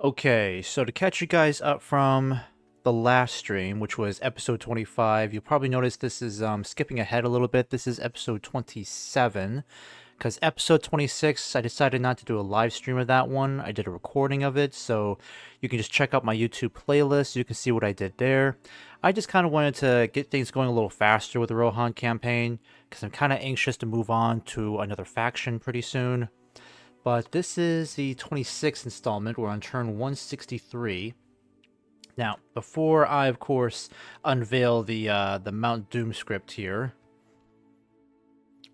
Okay, so to catch you guys up from the last stream, which was episode 25, you'll probably notice this is skipping ahead a little bit. This is episode 27, because episode 26, I decided not to do a live stream of that one. I did a recording of it, so you can just check out my YouTube playlist. You can see what I did there. I just kind of wanted to get things going a little faster with the Rohan campaign, because I'm kind of anxious to move on to another faction pretty soon. But this is the 26th installment. We're on turn 163. Now, before I, of course, unveil the Mount Doom script here,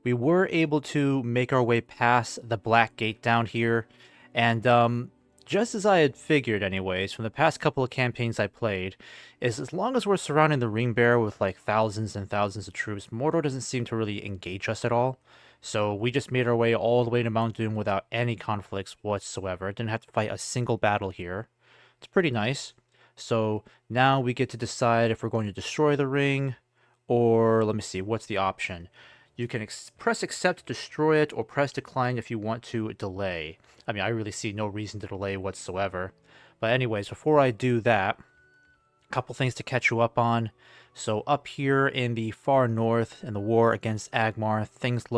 we were able to make our way past the Black Gate down here, and just as I had figured anyways, from the past couple of campaigns I played, is as long as we're surrounding the Ring Bear with like thousands and thousands of troops, Mordor doesn't seem to really engage us at all. So we just made our way all the way to Mount Doom without any conflicts whatsoever. Didn't have to fight a single battle here. It's pretty nice. So now we get to decide if we're going to destroy the ring, or let me see, what's the option? You can press accept to destroy it, or press decline if you want to delay. I mean, I really see no reason to delay whatsoever. But anyways, before I do that, a couple things to catch you up on. So up here in the far north, in the war against Agmar, things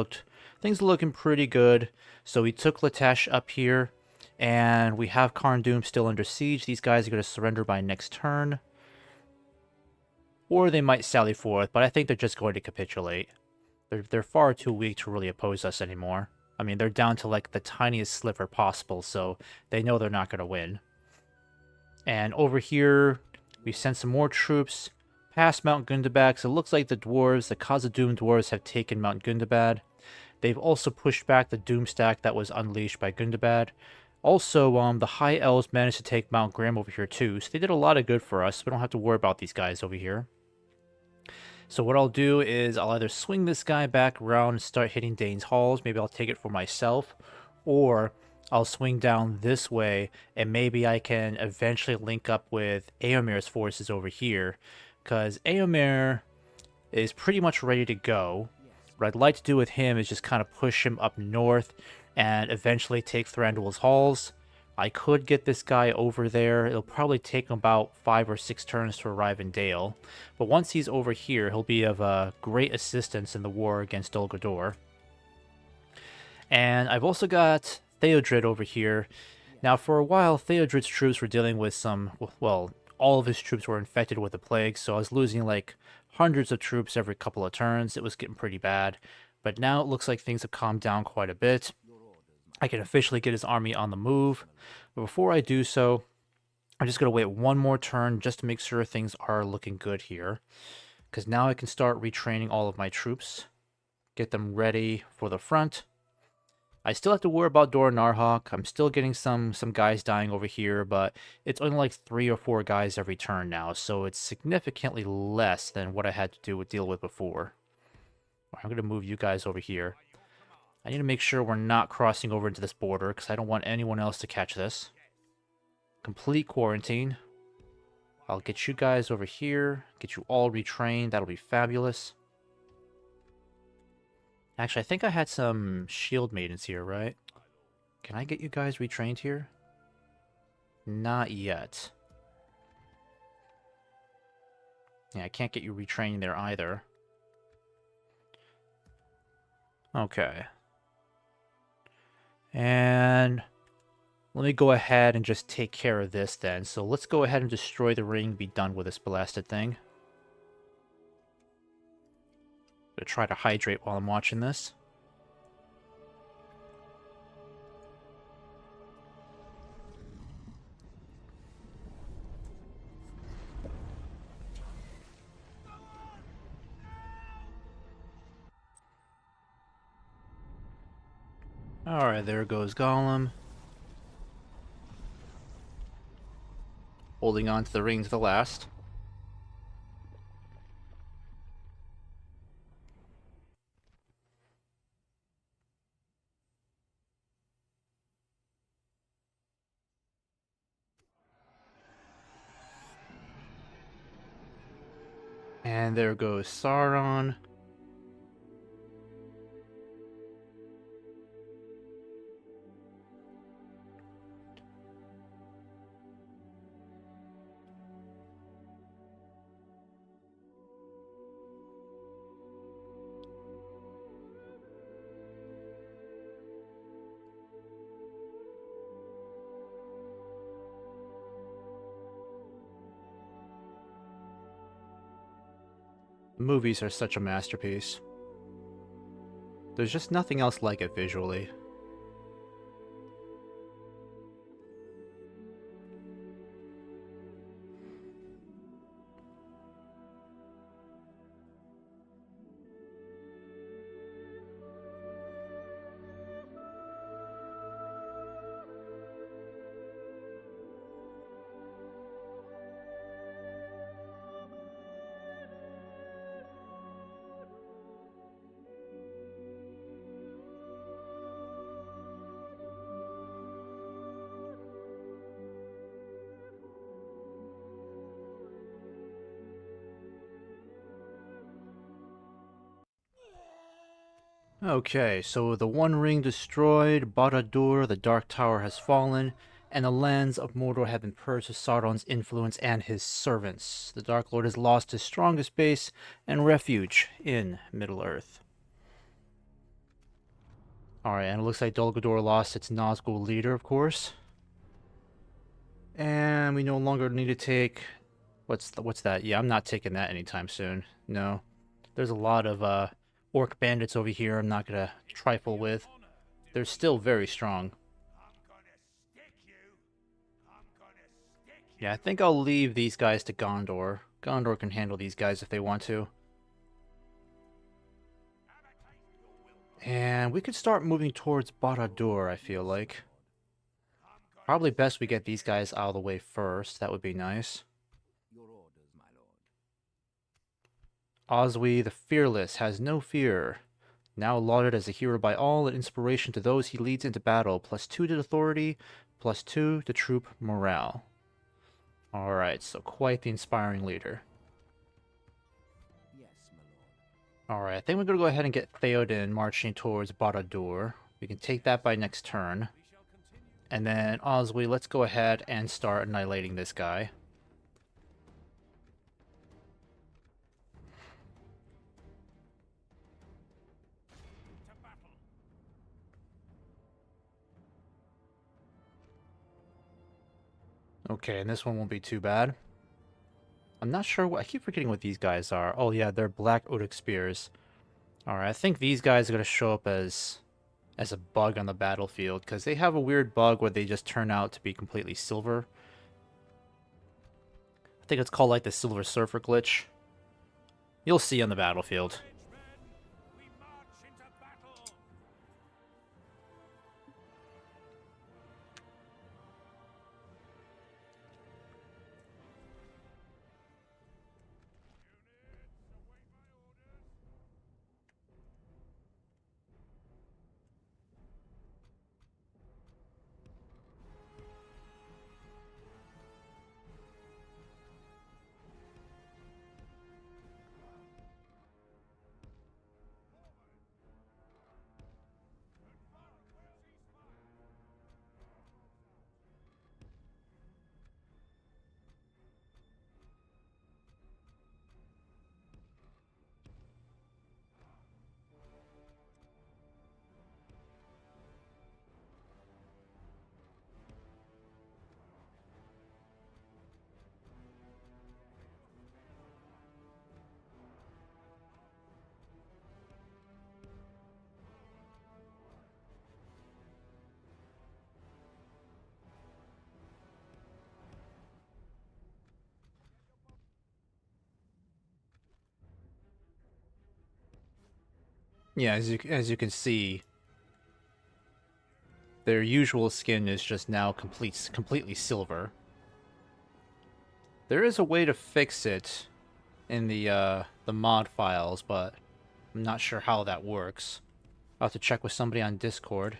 looking pretty good. So we took Latesh up here, and we have Karn Doom still under siege. These guys are going to surrender by next turn. Or they might sally forth, but I think they're just going to capitulate. They're far too weak to really oppose us anymore. I mean, they're down to like the tiniest sliver possible, so they know they're not going to win. And over here, we sent some more troops past Mount Gundabad, so it looks like the dwarves, the Khazad-dûm dwarves, have taken Mount Gundabad. They've also pushed back the Doom stack that was unleashed by Gundabad. Also, the High Elves managed to take Mount Graham over here too, so they did a lot of good for us. We don't have to worry about these guys over here. So what I'll do is I'll either swing this guy back around and start hitting Dane's Halls. Maybe I'll take it for myself, or I'll swing down this way, and maybe I can eventually link up with Eomer's forces over here, because Eomer is pretty much ready to go. What I'd like to do with him is just kind of push him up north and eventually take Thranduil's Halls. I could get this guy over there. It'll probably take him about 5 or 6 turns to arrive in Dale. But once he's over here, he'll be of great assistance in the war against Dol Guldur. And I've also got Theodred over here. Now, for a while, Theodred's troops were dealing with some, well, all of his troops were infected with the plague, so I was losing like hundreds of troops every couple of turns. It was getting pretty bad. But now it looks like things have calmed down quite a bit. I can officially get his army on the move. But before I do so, I'm just going to wait one more turn just to make sure things are looking good here. Because now I can start retraining all of my troops. Get them ready for the front. I still have to worry about Dor Narhawk. I'm still getting some guys dying over here, but it's only like 3 or 4 guys every turn now, so it's significantly less than what I had to deal with before. I'm going to move you guys over here. I need to make sure we're not crossing over into this border, because I don't want anyone else to catch this. Complete quarantine. I'll get you guys over here, get you all retrained. That'll be fabulous. Actually, I think I had some shield maidens here, right? Can I get you guys retrained here? Not yet. Yeah, I can't get you retrained there either. Okay. And let me go ahead and just take care of this then. So let's go ahead and destroy the ring, be done with this blasted thing. I'm gonna try to hydrate while I'm watching this. Alright, there goes Gollum. Holding on to the ring to the last. And there goes Sauron. The movies are such a masterpiece. There's just nothing else like it visually. Okay, so the One Ring destroyed, Barad-dûr, the Dark Tower has fallen, and the lands of Mordor have been purged of Sauron's influence and his servants. The Dark Lord has lost his strongest base and refuge in Middle-earth. Alright, and it looks like Dol Guldur lost its Nazgul leader, of course. And we no longer need to take... What's that? Yeah, I'm not taking that anytime soon. No. There's a lot of, orc bandits over here I'm not gonna trifle with. They're still very strong. Yeah, I think I'll leave these guys to Gondor. Gondor can handle these guys if they want to. And we could start moving towards Barad-dûr, I feel like. Probably best we get these guys out of the way first. That would be nice. Oswy the Fearless has no fear. Now lauded as a hero by all and inspiration to those he leads into battle. +2 to authority, +2 to troop morale. Alright, so quite the inspiring leader. Alright, I think we're going to go ahead and get Theoden marching towards Barad-dûr. We can take that by next turn. And then Oswy, let's go ahead and start annihilating this guy. Okay, and this one won't be too bad. I'm not sure what... I keep forgetting what these guys are. Oh yeah, they're Black Odic Spears. Alright, I think these guys are going to show up as a bug on the battlefield, because they have a weird bug where they just turn out to be completely silver. I think it's called like the Silver Surfer glitch. You'll see on the battlefield. Yeah, as you can see, their usual skin is just now completely silver. There is a way to fix it in the mod files, but I'm not sure how that works. I'll have to check with somebody on Discord.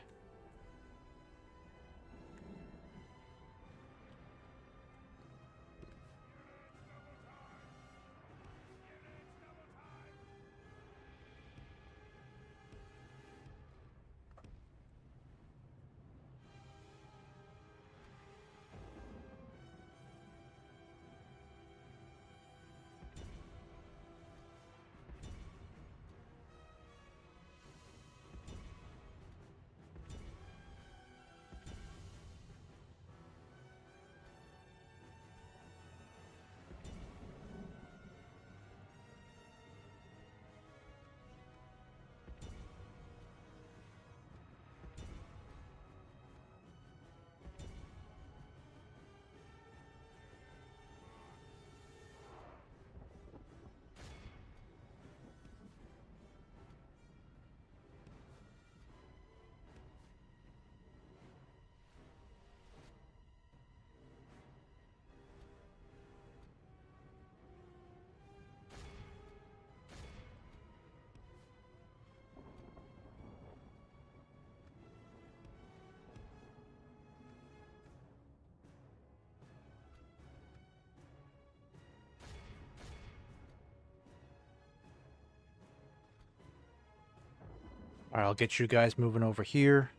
Alright, I'll get you guys moving over here.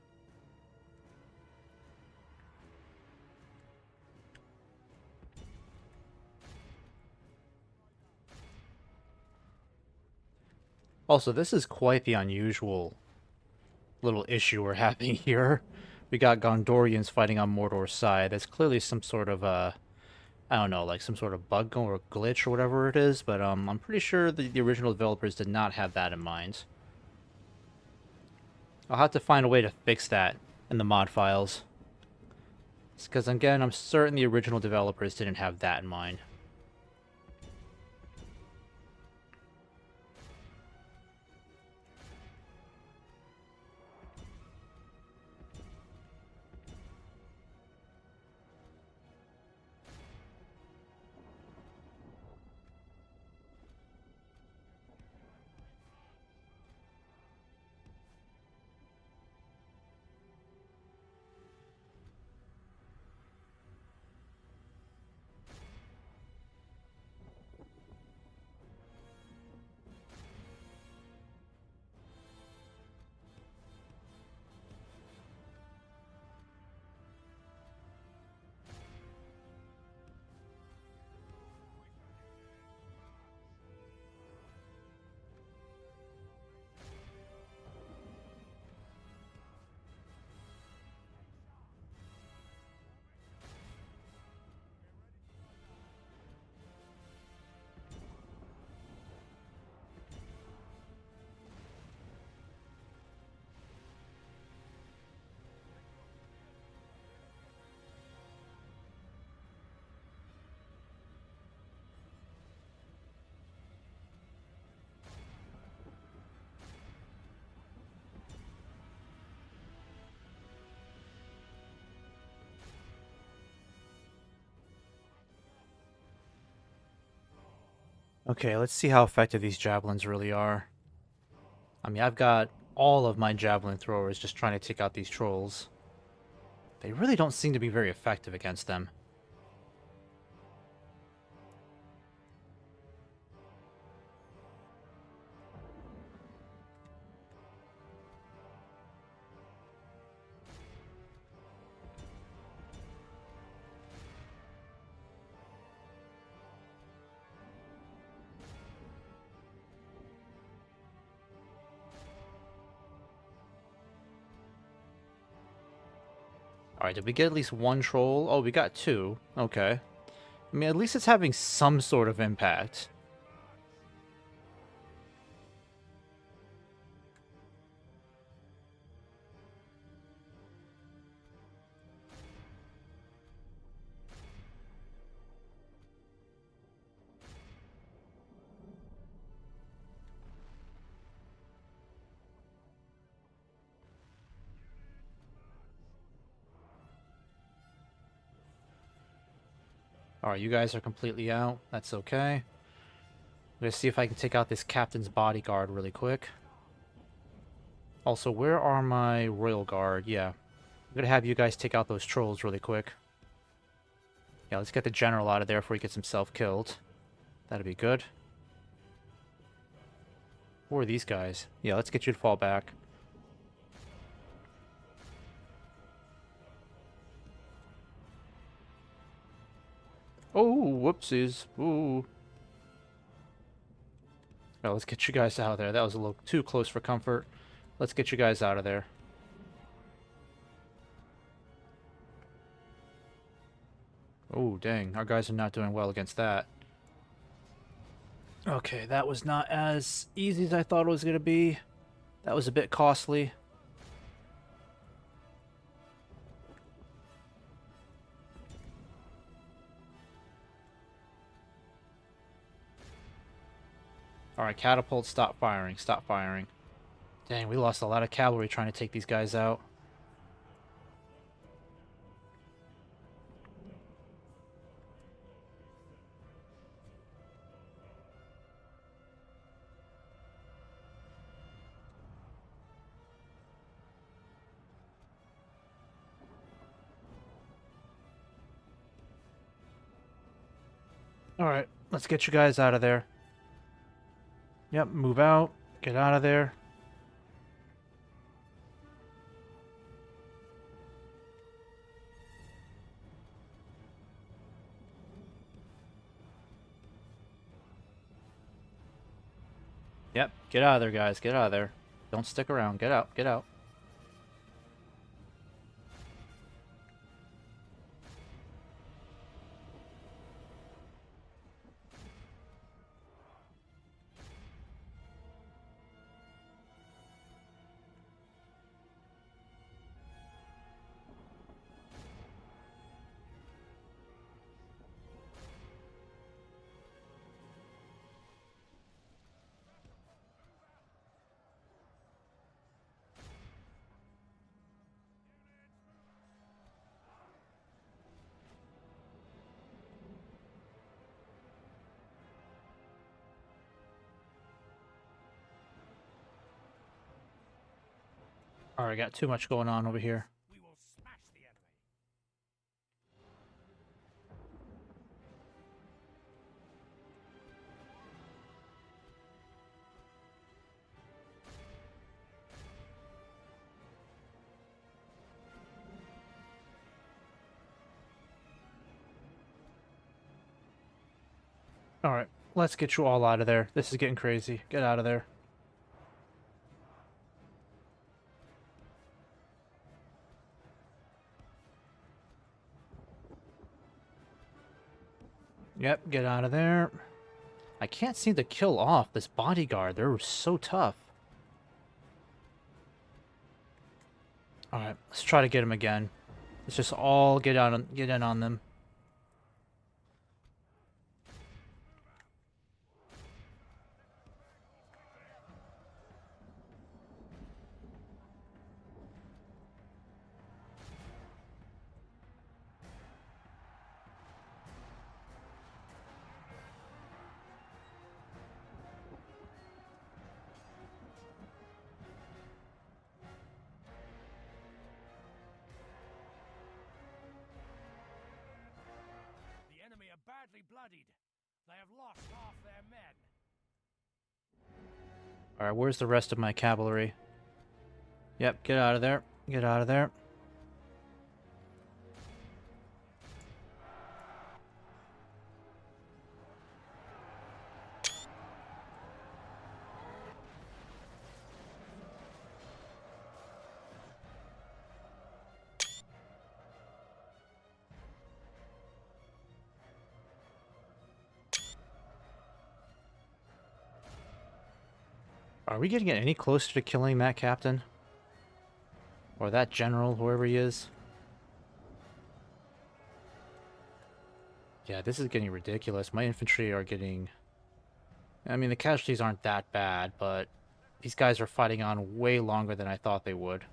Also, this is quite the unusual little issue we're having here. We got Gondorians fighting on Mordor's side. That's clearly some sort of I don't know, like some sort of bug or glitch or whatever it is, but I'm pretty sure the original developers did not have that in mind. I'll have to find a way to fix that in the mod files. Because again, I'm certain the original developers didn't have that in mind. Okay, let's see how effective these javelins really are. I mean, I've got all of my javelin throwers just trying to take out these trolls. They really don't seem to be very effective against them. Alright, did we get at least one troll? Oh, we got two. Okay. I mean, at least it's having some sort of impact. Alright, you guys are completely out. That's okay. I'm gonna see if I can take out this captain's bodyguard really quick. Also, where are my royal guard? Yeah. I'm gonna have you guys take out those trolls really quick. Yeah, let's get the general out of there before he gets himself killed. That'd be good. Who are these guys? Yeah, let's get you to fall back. Oh, whoopsies. Ooh. Oh, let's get you guys out of there. That was a little too close for comfort. Let's get you guys out of there. Oh, dang. Our guys are not doing well against that. Okay, that was not as easy as I thought it was going to be. That was a bit costly. Alright, catapult, stop firing, stop firing. Dang, we lost a lot of cavalry trying to take these guys out. Alright, let's get you guys out of there. Yep, move out. Get out of there. Get out of there, guys. Get out of there. Don't stick around. Get out. Get out. Alright, got too much going on over here. We will smash the enemy. Alright, let's get you all out of there. This is getting crazy. Get out of there. Yep, get out of there. I can't seem to kill off this bodyguard. They're so tough. Alright, let's try to get him again. Let's just all get in on them. The enemy are badly bloodied. They have lost half their men. Alright, where's the rest of my cavalry? Yep, get out of there. Get out of there. Are we getting any closer to killing that captain? Or that general, whoever he is? Yeah, this is getting ridiculous. My infantry are getting... I mean, the casualties aren't that bad, but these guys are fighting on way longer than I thought they would.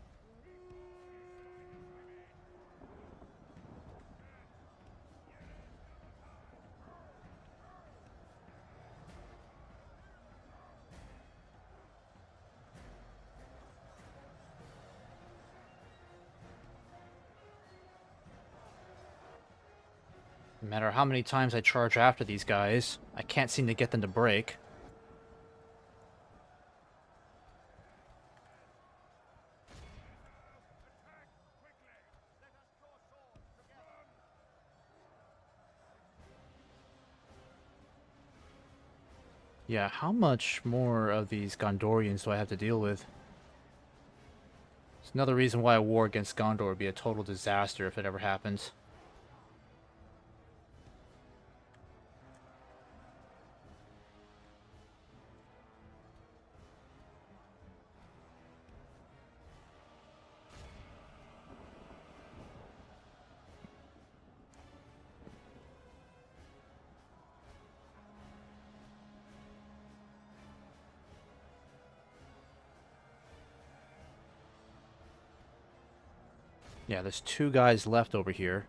No matter how many times I charge after these guys, I can't seem to get them to break. Yeah, how much more of these Gondorians do I have to deal with? It's another reason why a war against Gondor would be a total disaster if it ever happens. Yeah, there's two guys left over here.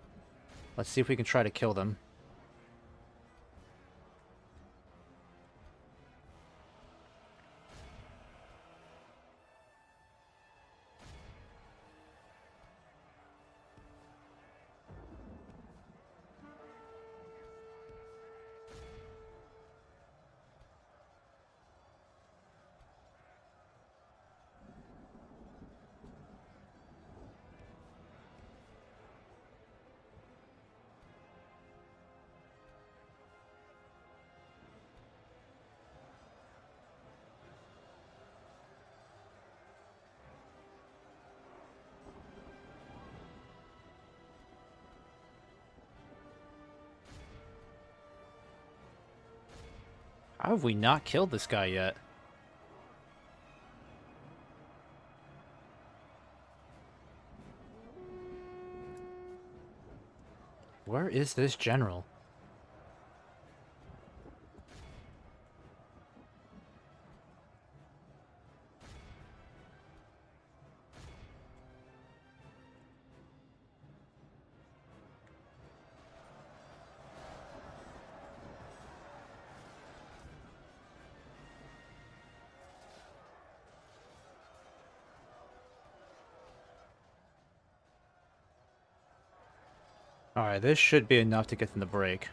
Let's see if we can try to kill them. How have we not killed this guy yet? Where is this general? Alright, this should be enough to get them to break.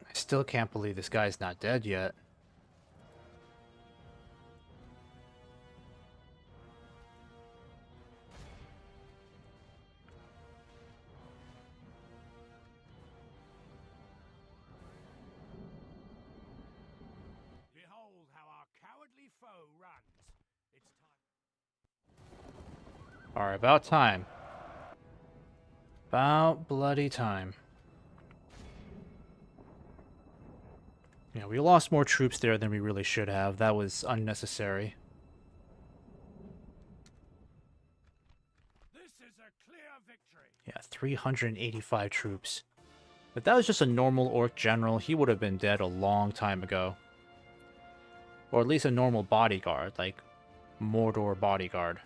I still can't believe this guy's not dead yet. Behold how our cowardly foe runs. It's time. Alright, about time. About bloody time. Yeah, we lost more troops there than we really should have. That was unnecessary. This is a clear victory. Yeah, 385 troops. If that was just a normal orc general, he would have been dead a long time ago. Or at least a normal bodyguard, like Mordor bodyguard.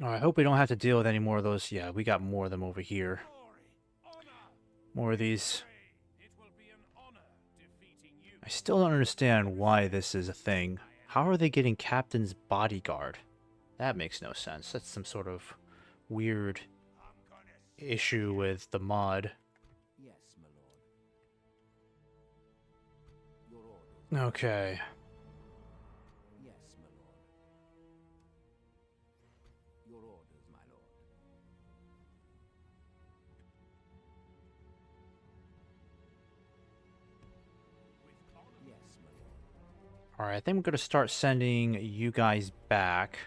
Oh, I hope we don't have to deal with any more of those. Yeah, we got more of them over here. Glory, honor, More of these. it will be an honor defeating you. I still don't understand why this is a thing. How are they getting Captain's bodyguard? That makes no sense. That's some sort of weird issue with the mod. Yes, my lord. Your orders. Okay. Yes, my lord. Your orders, my lord. With honor. Yes, my lord. Alright, I think I'm going to start sending you guys back.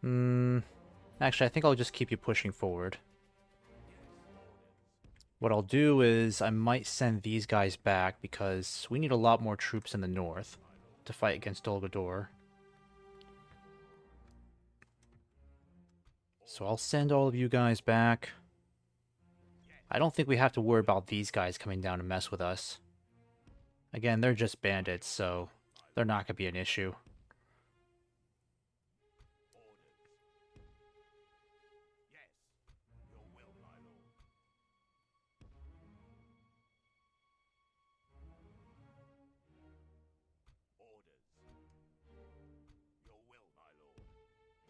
Actually, I think I'll just keep you pushing forward. What I'll do is I might send these guys back because we need a lot more troops in the north to fight against Dol Guldur. So I'll send all of you guys back. I don't think we have to worry about these guys coming down to mess with us. Again, they're just bandits, so they're not going to be an issue. Your will, my lord. Orders. Your will, my lord.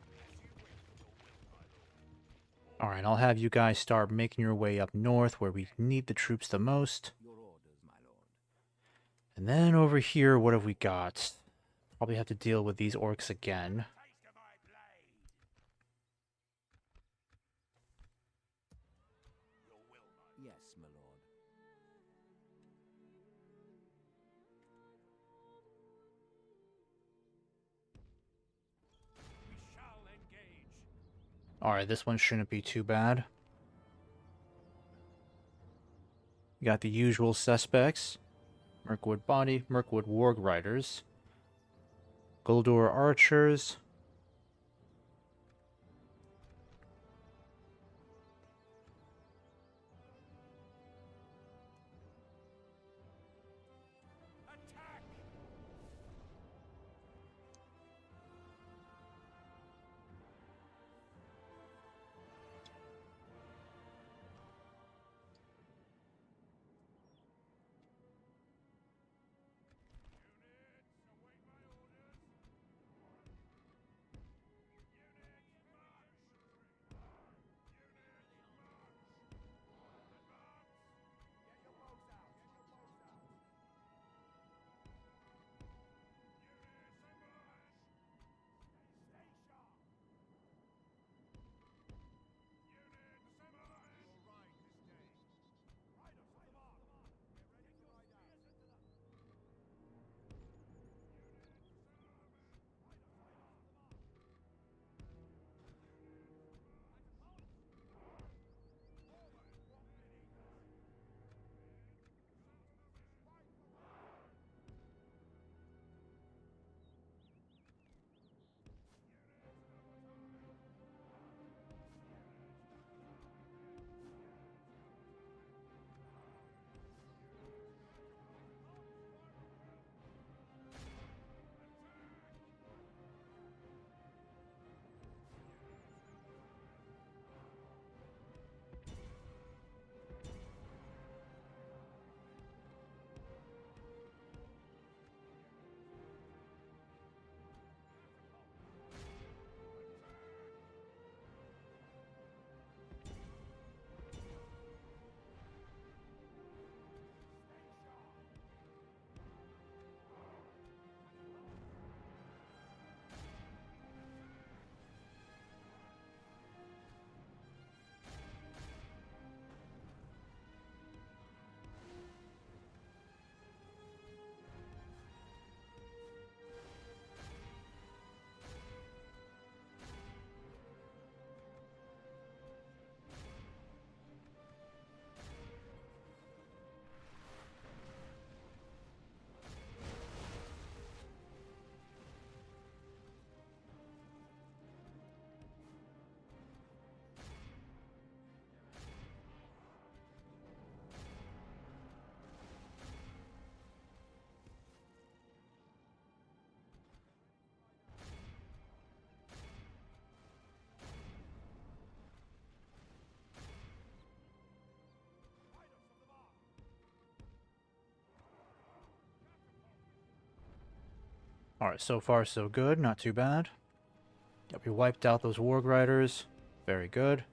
As you wish, your will, my lord. Alright, I'll have you guys start making your way up north where we need the troops the most. Your orders, my lord. And then over here, what have we got? Probably have to deal with these orcs again. Taste of my blade. Your will, my lord. Yes, my lord. We shall engage. Alright, this one shouldn't be too bad. You got the usual suspects. Mirkwood Warg Riders. Guldur Archers. Attack! Units, await my orders. Alright, so far so good, not too bad. Yep, we wiped out those Warg Riders. Very good.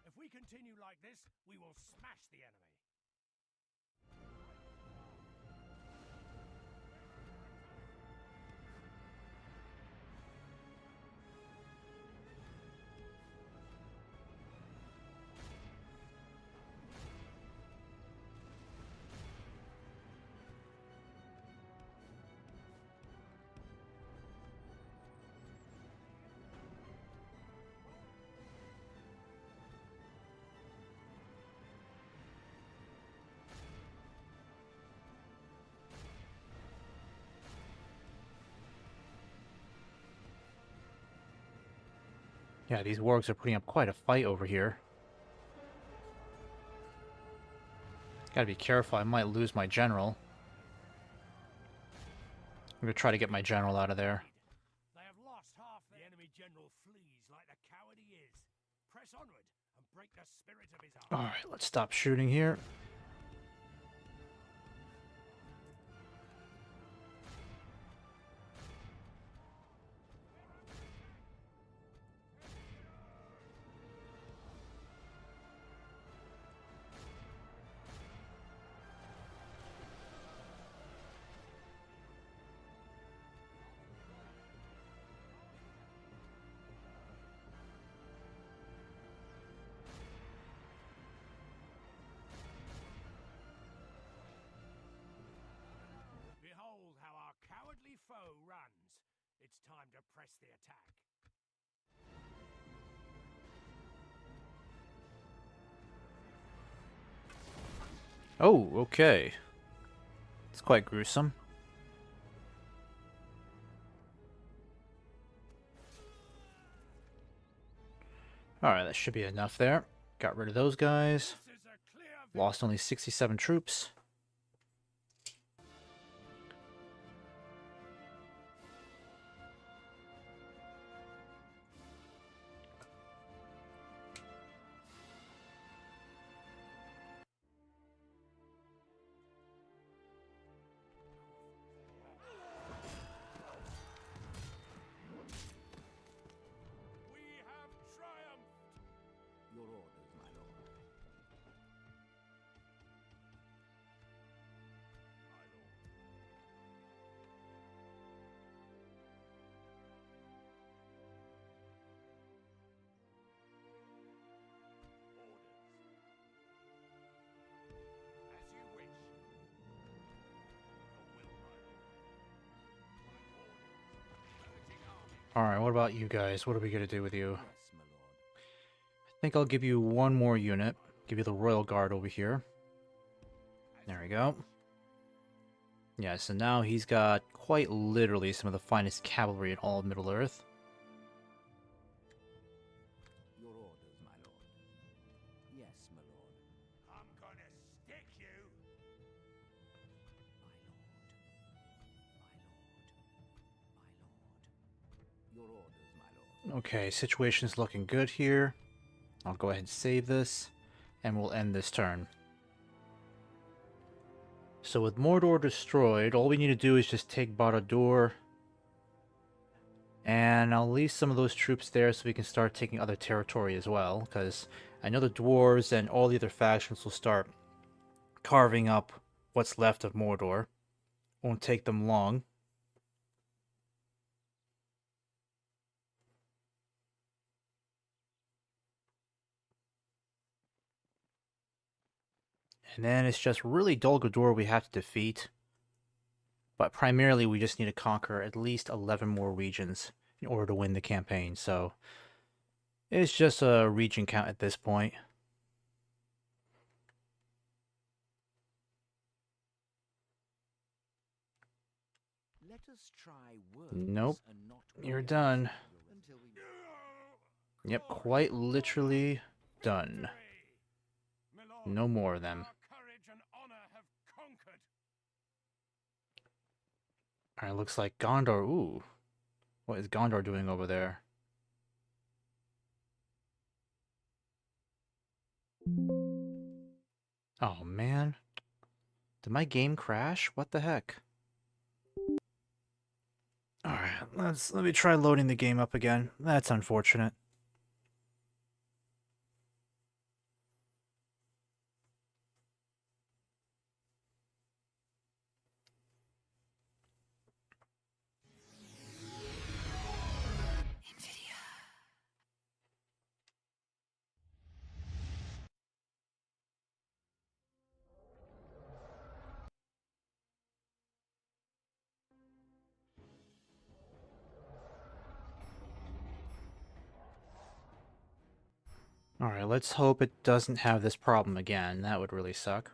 If we continue like this, we will smash the enemy. Yeah, these Wargs are putting up quite a fight over here. Gotta be careful, I might lose my general. I'm gonna try to get my general out of there. They have lost half the enemy general flees like the coward he is. Press onward and break the spirit of his army. Alright, let's stop shooting here. Behold how our cowardly foe runs. It's time to press the attack. Oh, okay. It's quite gruesome. Alright, that should be enough there. Got rid of those guys. This is a clear Lost only 67 troops. We have triumphed. Your orders, my lord. My lord. Orders. As you wish. Your will, my lord. Orders. Urging army. Alright, what about you guys? What are we gonna do with you? Yes, my lord. I think I'll give you one more unit. Give you the Royal Guard over here. There we go. Yeah, so now he's got quite literally some of the finest cavalry in all of Middle-earth. Your orders, my lord. Yes, my lord. I'm gonna stick you. My lord. My lord. My lord. Your orders, my lord. Okay, situation's looking good here. I'll go ahead and save this, and we'll end this turn. So with Mordor destroyed, all we need to do is just take Barad-dûr, and I'll leave some of those troops there so we can start taking other territory as well, because I know the dwarves and all the other factions will start carving up what's left of Mordor. Won't take them long. And then it's just really Dol Guldur we have to defeat. But primarily we just need to conquer at least 11 more regions in order to win the campaign. So It's just a region count at this point. Let us try words Nope. and not You're words done. until we Yep, quite literally done. Victory! My lord, No more of them. our courage and honor have conquered. Alright, looks like Gondor. Ooh. What is Gondor doing over there? Oh man. Did my game crash? What the heck? Alright, let me try loading the game up again. That's unfortunate. Alright, let's hope it doesn't have this problem again. That would really suck.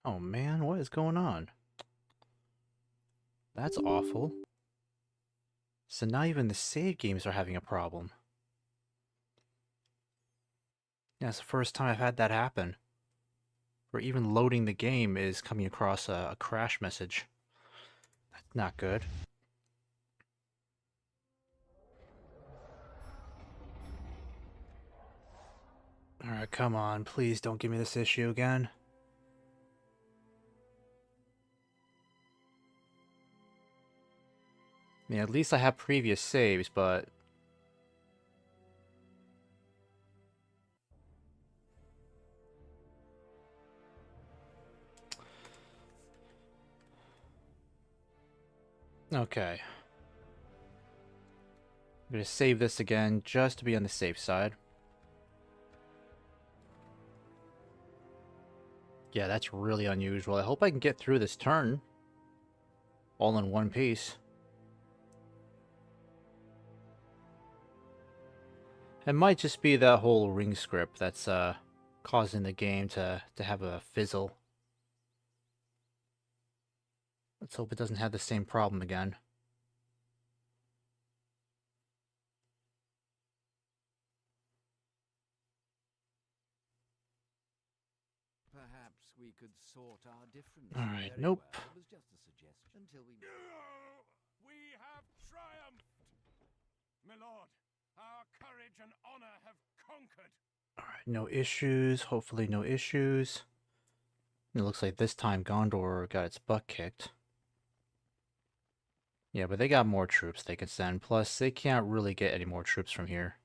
Oh man, what is going on? That's awful. So now even the save games are having a problem. Yeah, it's the first time I've had that happen. Or even loading the game is coming across a crash message. That's not good. Alright, come on. Please don't give me this issue again. I mean, at least I have previous saves, but... Okay. I'm gonna save this again, just to be on the safe side. Yeah, that's really unusual. I hope I can get through this turn. All in one piece. It might just be that whole ring script that's causing the game to have a fizzle. Let's hope it doesn't have the same problem again. perhaps we could sort our differences. All right, Very nope. well. It was just a suggestion until we We have triumphed! My lord, our courage and honor have conquered. Alright, no issues. Hopefully no issues. It looks like this time Gondor got its butt kicked. Yeah, but they got more troops they can send. Plus, they can't really get any more troops from here.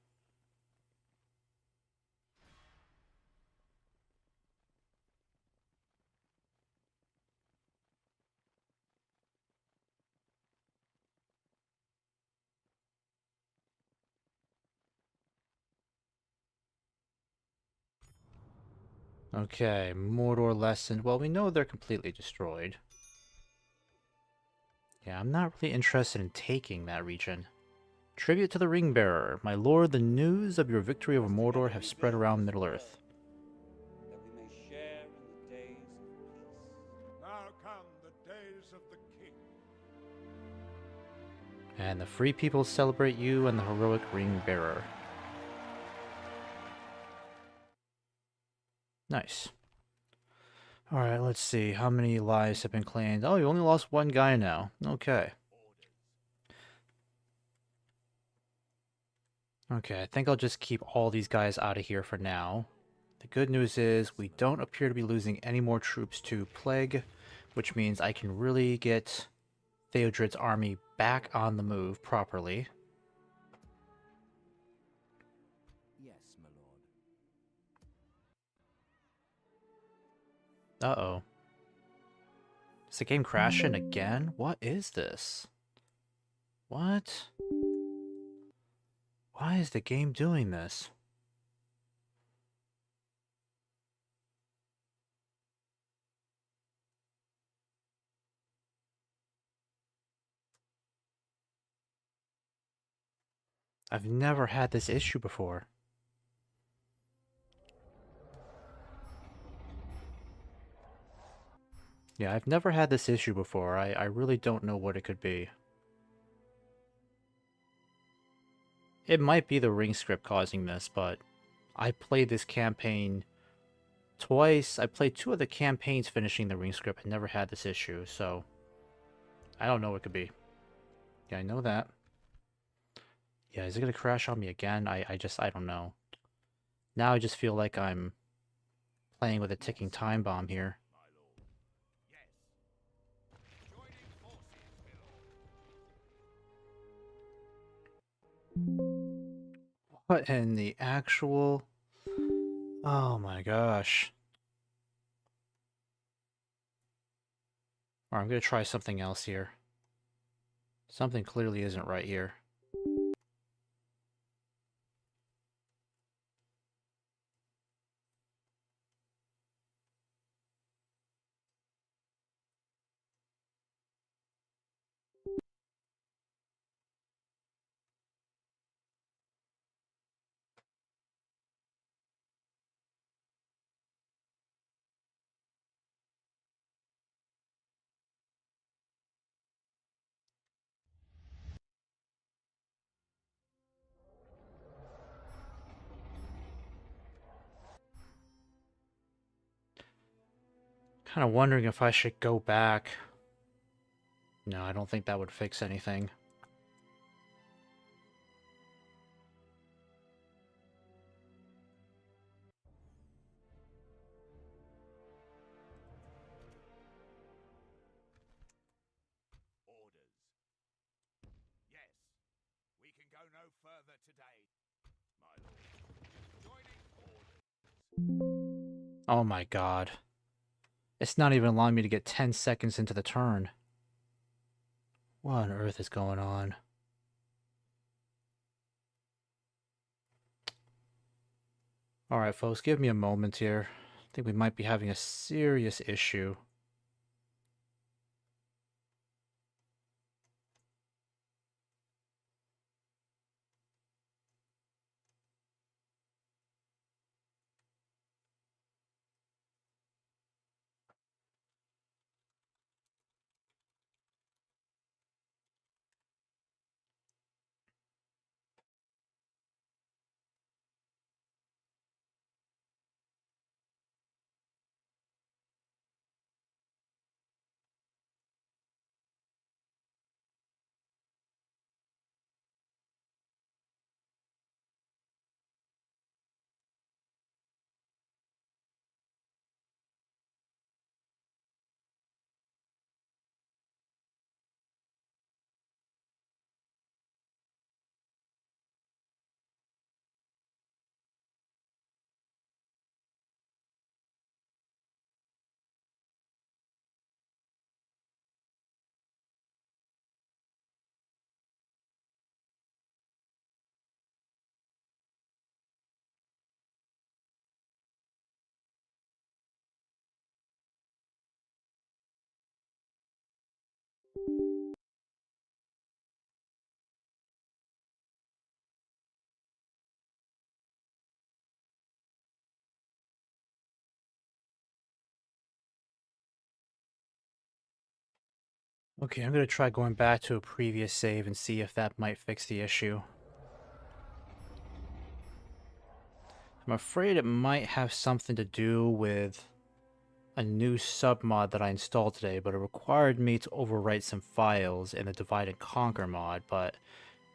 Okay, Mordor lessened. Well, we know they're completely destroyed. Yeah, I'm not really interested in taking that region. Tribute to the Ring Bearer. My lord, the news of your victory over Mordor have spread around Middle-earth. that we may share in the days of peace. Now come the days of the king. And the free people celebrate you and the heroic Ring Bearer. Nice. Alright, let's see. How many lives have been claimed? Oh, you only lost one guy now. Okay. Okay, I think I'll just keep all these guys out of here for now. The good news is we don't appear to be losing any more troops to Plague, which means I can really get Theodred's army back on the move properly. Yes, my lord. Uh-oh. Is the game crashing again? What is this? What? Why is the game doing this? I've never had this issue before. Yeah, I've never had this issue before. I really don't know what it could be. It might be the ring script causing this, but I played this campaign twice. I played 2 of the campaigns finishing the ring script and never had this issue, so I don't know what it could be. Yeah, I know that. Yeah, is it gonna crash on me again? I don't know. Now I just feel like I'm playing with a ticking time bomb here. my lord. Yes. Joining forces, Bill. What in the actual... Oh my gosh. Alright, I'm gonna try something else here. Something clearly isn't right here. Kind of wondering if I should go back. No, I don't think that would fix anything. Orders. Yes. We can go no further today, my lord. Joining orders. Oh my god. It's not even allowing me to get 10 seconds into the turn. What on earth is going on? Alright, folks, give me a moment here. I think we might be having a serious issue. Okay, I'm going to try going back to a previous save and see if that might fix the issue. I'm afraid it might have something to do with a new submod that I installed today, but it required me to overwrite some files in the Divide and Conquer mod, but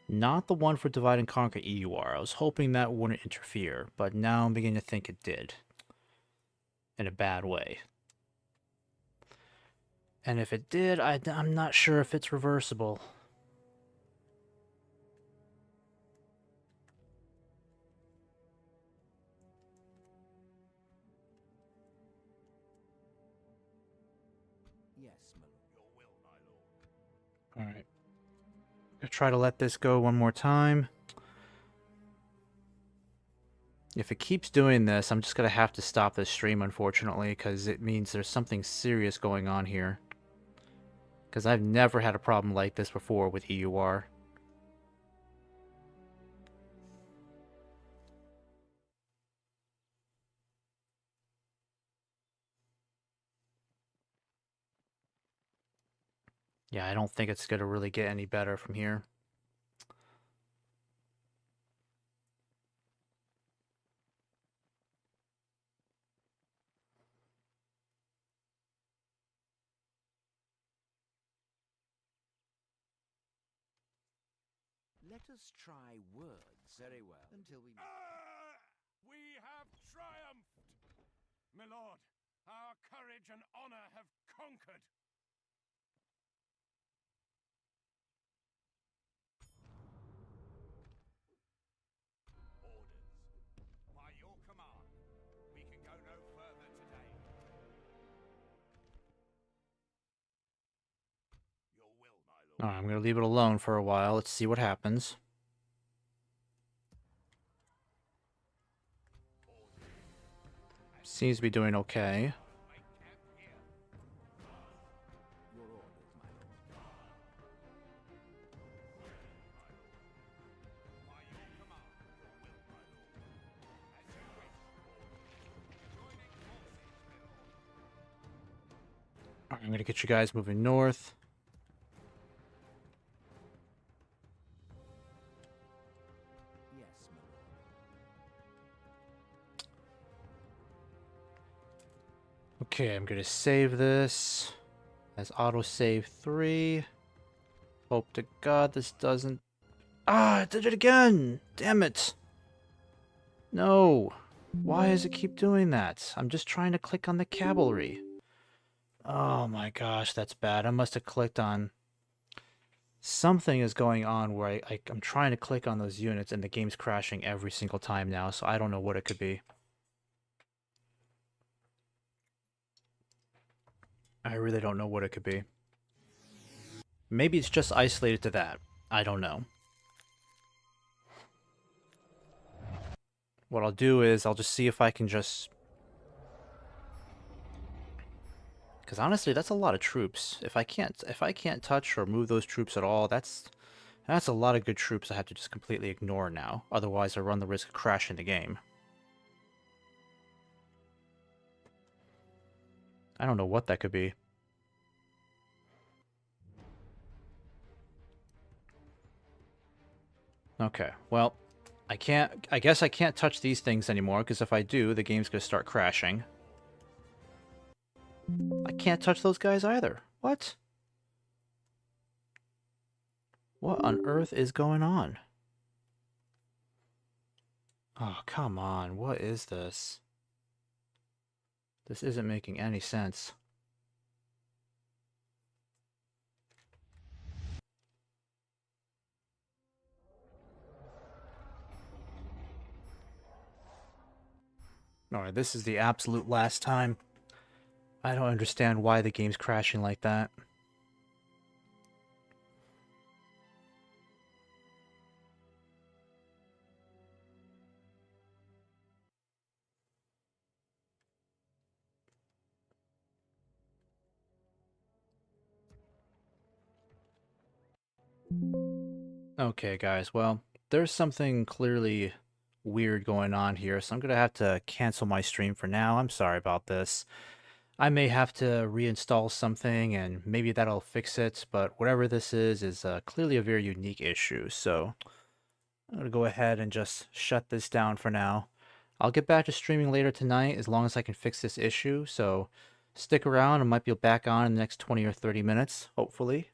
not the one for Divide and Conquer EUR. I was hoping that wouldn't interfere, but now I'm beginning to think it did. In a bad way. And if it did, I'm not sure if it's reversible. Yes, my lord. Your will, my lord. Alright. Gonna try to let this go one more time. If it keeps doing this, I'm just going to have to stop this stream, unfortunately, because it means there's something serious going on here. Because I've never had a problem like this before with EUR. Yeah, I don't think it's going to really get any better from here. Let us try words. Very well. Until we meet. We have triumphed! My lord, our courage and honor have conquered. Orders. By your command, we can go no further today. Your will, my lord. Alright, I'm going to leave it alone for a while. Let's see what happens. Seems to be doing okay. Make camp here. Your orders, my lord. By your command, your will, my lord. As you wish. Joining forces, my lord. Alright, I'm going to get you guys moving north. Yes, my lord. Okay, I'm going to save this as autosave 3. Hope to God this doesn't... Ah, I did it again! Damn it! No! Why does it keep doing that? I'm just trying to click on the cavalry. Oh my gosh, that's bad. I must have clicked on... Something is going on where I'm trying to click on those units and the game's crashing every single time now, so I don't know what it could be. I really don't know what it could be. Maybe it's just isolated to that. I don't know. What I'll do is I'll just see if I can just... Because honestly, that's a lot of troops. If I can't touch or move those troops at all, that's a lot of good troops I have to just completely ignore now. Otherwise, I run the risk of crashing the game. I don't know what that could be. Okay, well, I guess I can't touch these things anymore, because if I do, the game's gonna start crashing. I can't touch those guys either. What? What on earth is going on? Oh, come on. What is this? This isn't making any sense. Alright, this is the absolute last time. I don't understand why the game's crashing like that. Okay, guys, well, there's something clearly weird going on here, so I'm gonna have to cancel my stream for now. I'm sorry about this. I may have to reinstall something, and maybe that'll fix it, but whatever this is clearly a very unique issue, so I'm gonna go ahead and just shut this down for now. I'll get back to streaming later tonight as long as I can fix this issue, so stick around. I might be back on in the next 20 or 30 minutes, hopefully.